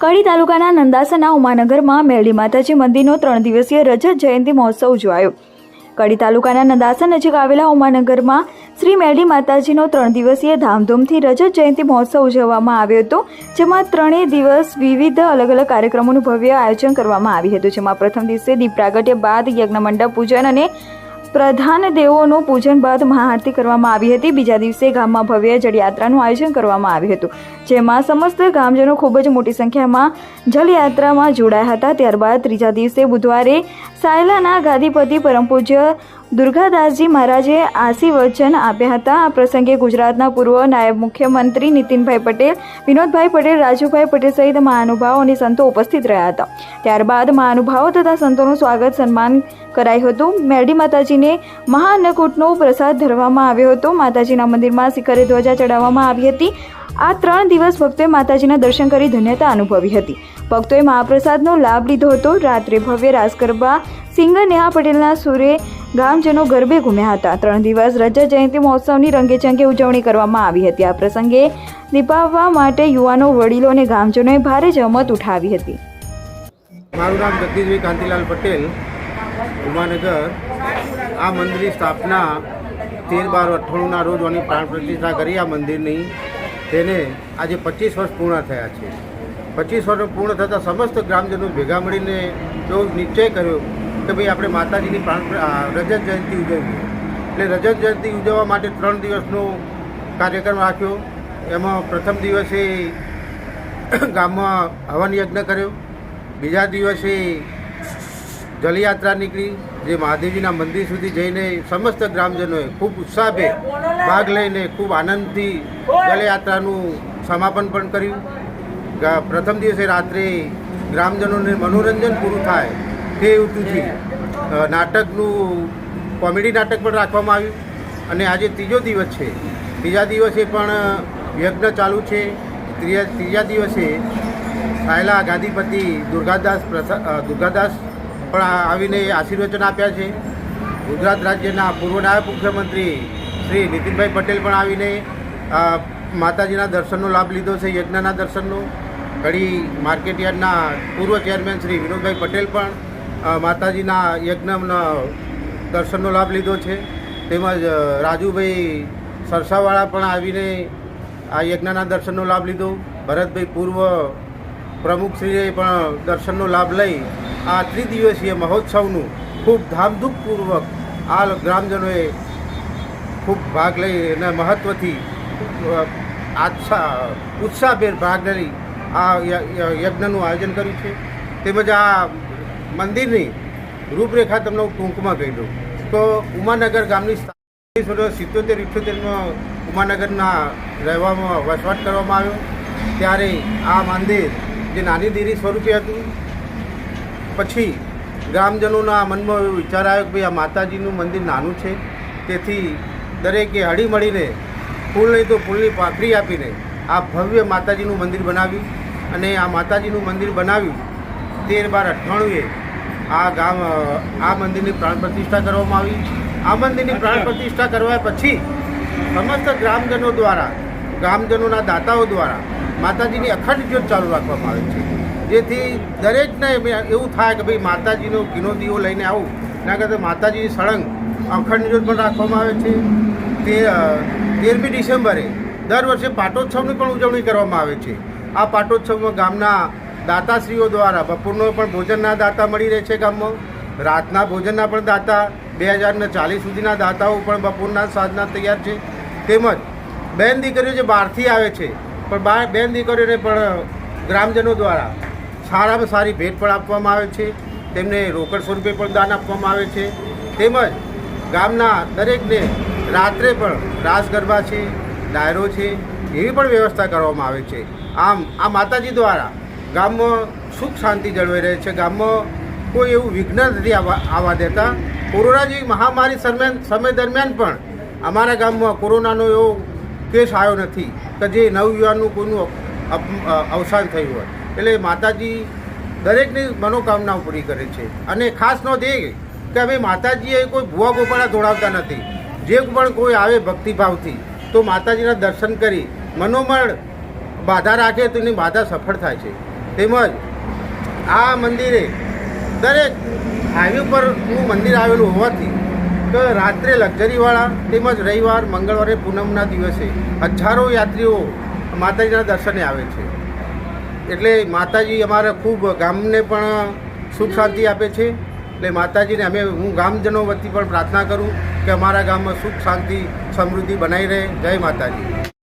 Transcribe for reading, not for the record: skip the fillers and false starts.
કડી તાલુકાના નંદાસના ઉમાનગરમાં મેરડી માતાજી મંદિરનો 3 દિવસીય રજત જયંતિ મહોત્સવ ઉજવાયો। કડી તાલુકાના નંદાસા નજીક આવેલા ઉમાનગરમાં શ્રી મેરડી માતાજીનો 3 દિવસીય ધામધૂમથી રજત જયંતિ મહોત્સવ ઉજવવામાં આવ્યો હતો, જેમાં 3 દિવસ વિવિધ અલગ અલગ કાર્યક્રમોનું ભવ્ય આયોજન કરવામાં આવ્યું હતું, જેમાં પ્રથમ દિવસે દીપ પ્રાગટ્ય બાદ યજ્ઞ મંડપ પૂજન અને પ્રધાન દેવોનું પૂજન બાદ મહાઆરતી કરવામાં આવી હતી। બીજા દિવસે ગામમાં ભવ્ય જળયાત્રાનું આયોજન કરવામાં આવ્યું હતું, જેમાં સમસ્ત ગામજનો ખૂબ જ મોટી સંખ્યામાં જળયાત્રામાં જોડાયા હતા। ત્યારબાદ ત્રીજા દિવસે બુધવારે સાયલાના ગાદીપતિ પરમ પૂજ્ય દુર્ગાદાસજી મહારાજે આશીર્વચન આપ્યા હતા। આ પ્રસંગે ગુજરાતના પૂર્વ નાયબ મુખ્યમંત્રી નીતિનભાઈ પટેલ, વિનોદભાઈ પટેલ, રાજુભાઈ પટેલ સહિત મહાનુભાવો અને સંતો ઉપસ્થિત રહ્યા હતા। ત્યારબાદ મહાનુભાવો તથા સંતોનું સ્વાગત સન્માન કરાયું હતું। મેરડી માતાજીને મહાઅન્નકૂટનો પ્રસાદ ધરવામાં આવ્યો હતો। માતાજીના મંદિરમાં શિખરે ધ્વજા ચડાવવામાં આવી હતી। આ 3 દિવસ ભક્તોએ માતાજીના દર્શન કરી ધન્યતા અનુભવી હતી। ભક્તોએ મહાપ્રસાદનો લાભ લીધો હતો। રાત્રે ભવ્ય રાસ ગરબા સિંગર નેહા પટેલના સુરે ગામજનો ગરબે ઘૂમ્યા હતા। 3 દિવસ રજત જયંતિ મહોત્સવની રંગેચંગે ઉજવણી કરવામાં આવી હતી। આ પ્રસંગે દીપાવવા માટે યુવાનો, વડીલો અને ગામજનોએ ભારે જહેમત ઉઠાવી હતી। મારું નામ જગદીશભાઈ કાંતિલાલ પટેલ, ઉમાનગર। આ મંદિરની સ્થાપના 13/12/98ના રોજ આની પ્રાણ પ્રતિષ્ઠા કરી। આ મંદિરની તેને આજે 25 વર્ષ પૂર્ણ થયા છે। 25 વર્ષ પૂર્ણ થતાં સમસ્ત ગ્રામજનો ભેગા મળીને એવો નિશ્ચય કર્યો કે ભાઈ આપણે માતાજીની રજત જયંતિ ઉજવીએ। એટલે રજત જયંતિ ઉજવવા માટે 3 દિવસનો કાર્યક્રમ રાખ્યો। એમાં પ્રથમ દિવસે ગામમાં હવન યજ્ઞ કર્યો। બીજા દિવસે જલયાત્રા નીકળી, જે મહાદેવજીના મંદિર સુધી જઈને સમસ્ત ગ્રામજનોએ ખૂબ ઉત્સાહભેર ભાગ લઈને ખૂબ આનંદથી જલયાત્રાનું સમાપન પણ કર્યું। પ્રથમ દિવસે રાત્રે ગ્રામજનોને મનોરંજન પૂરું થાય તે હેતુથી નાટકનું કોમેડી નાટક પણ રાખવામાં આવ્યું। અને આજે ત્રીજો દિવસ છે। ત્રીજા દિવસે પણ યજ્ઞ ચાલુ છે। ત્રીજા દિવસે સાયલા ગાદીપતિ દુર્ગાદાસ પણ આવીને આશીર્વચન આપ્યા છે। ગુજરાત રાજ્યના પૂર્વ નાયબ મુખ્યમંત્રી શ્રી નીતિનભાઈ પટેલ પણ આવીને માતાજીના દર્શનનો લાભ લીધો છે, યજ્ઞના દર્શનનો। કડી માર્કેટયાર્ડના પૂર્વ ચેરમેન શ્રી વિનોદભાઈ પટેલ પણ માતાજીના યજ્ઞના દર્શનનો લાભ લીધો છે। તેમજ રાજુભાઈ સરસાવાળા પણ આવીને આ યજ્ઞના દર્શનનો લાભ લીધો। ભરતભાઈ પૂર્વ પ્રમુખશ્રીએ પણ દર્શનનો લાભ લઈ આ ત્રિદિવસીય મહોત્સવનું ખૂબ ધામધૂમપૂર્વક આ ગ્રામજનોએ ખૂબ ભાગ લઈ અને મહત્ત્વથી ઉત્સાહભેર ભાગ લઈ આ યજ્ઞનું આયોજન કર્યું છે। તેમજ આ મંદિરની રૂપરેખા તમને ટૂંકમાં કહી દઉં તો ઉમાનગર ગામની 77-78માં ઉમાનગરના રહેવામાં વસવાટ કરવામાં આવ્યો। ત્યારે આ મંદિર જે નાની દેરી સ્વરૂપે હતું, પછી ગ્રામજનોના મનમાં એવો વિચાર આવ્યો કે ભાઈ આ માતાજીનું મંદિર નાનું છે, તેથી દરેકે હળી મળીને ફૂલ નહીં તો ફૂલની પાંખડી આપીને આ ભવ્ય માતાજીનું મંદિર બનાવ્યું। અને આ માતાજીનું મંદિર બનાવ્યું 13/12/98એ આ મંદિરની પ્રાણ પ્રતિષ્ઠા કરવામાં આવી। આ મંદિરની પ્રાણ પ્રતિષ્ઠા કરવા પછી સમસ્ત ગ્રામજનોના દાતાઓ દ્વારા માતાજીની અખંડ જ્યોત ચાલુ રાખવામાં આવે છે, જેથી દરેકને એવું થાય કે ભાઈ માતાજીનો ઘીનો દીવો લઈને આવું, એના કરતાં માતાજીની સળંગ અખંડ જ્યોત પણ રાખવામાં આવે છે। તે 13મી ડિસેમ્બરે દર વર્ષે પાટોત્સવની પણ ઉજવણી કરવામાં આવે છે। આ પાટોત્સવમાં ગામના દાતાશ્રીઓ દ્વારા બપોરનો પણ ભોજનના દાતા મળી રહે છે ગામમાં, રાતના ભોજનના પણ દાતા 2040 સુધીના દાતાઓ પણ બપોરના સાંજના તૈયાર છે। તેમજ બેન દીકરીઓ જે બહારથી આવે છે પણ બેન દીકરીઓને પણ ગ્રામજનો દ્વારા સારામાં સારી ભેટ પણ આપવામાં આવે છે, તેમને રોકડ સ્વરૂપે પણ દાન આપવામાં આવે છે। તેમજ ગામના દરેકને રાત્રે પણ રાસ ગરબા છે, ડાયરો છે, એવી પણ વ્યવસ્થા કરવામાં આવે છે। આમ આ માતાજી દ્વારા ગામમાં સુખ શાંતિ જળવાઈ રહે છે। ગામમાં કોઈ એવું વિઘ્ન નથી આવવા દેતા। કોરોના જેવી મહામારી સમય દરમિયાન પણ અમારા ગામમાં કોરોનાનો એવો કેસ આવ્યો નથી કે જે નવયુવાનનું કોઈનું અવસાન થયું હોય। એટલે માતાજી દરેકની મનોકામનાઓ પૂરી કરે છે। અને ખાસ નોંધ એ કે અમે માતાજીએ કોઈ ભૂવા ગોપાળા દોડાવતા નથી। જે પણ કોઈ આવે ભક્તિભાવથી તો માતાજીના દર્શન કરી મનોમળ બાધા રાખે તો એની બાધા સફળ થાય છે। તેમજ આ મંદિરે દરેક હાઈવે પરનું મંદિર આવેલું હોવાથી કે રાત્રે લક્ઝરીવાળા તેમજ રવિવાર મંગળવારે પૂનમના દિવસે હજારો યાત્રીઓ માતાજીના દર્શને આવે છે. એટલે માતાજી અમારા ખૂબ ગામને પણ સુખ શાંતિ આપે છે. એટલે માતાજીને હું ગામજનો વતી પણ પ્રાર્થના કરું કે અમારા ગામમાં સુખ શાંતિ સમૃદ્ધિ બનાવી રહે. જય માતાજી.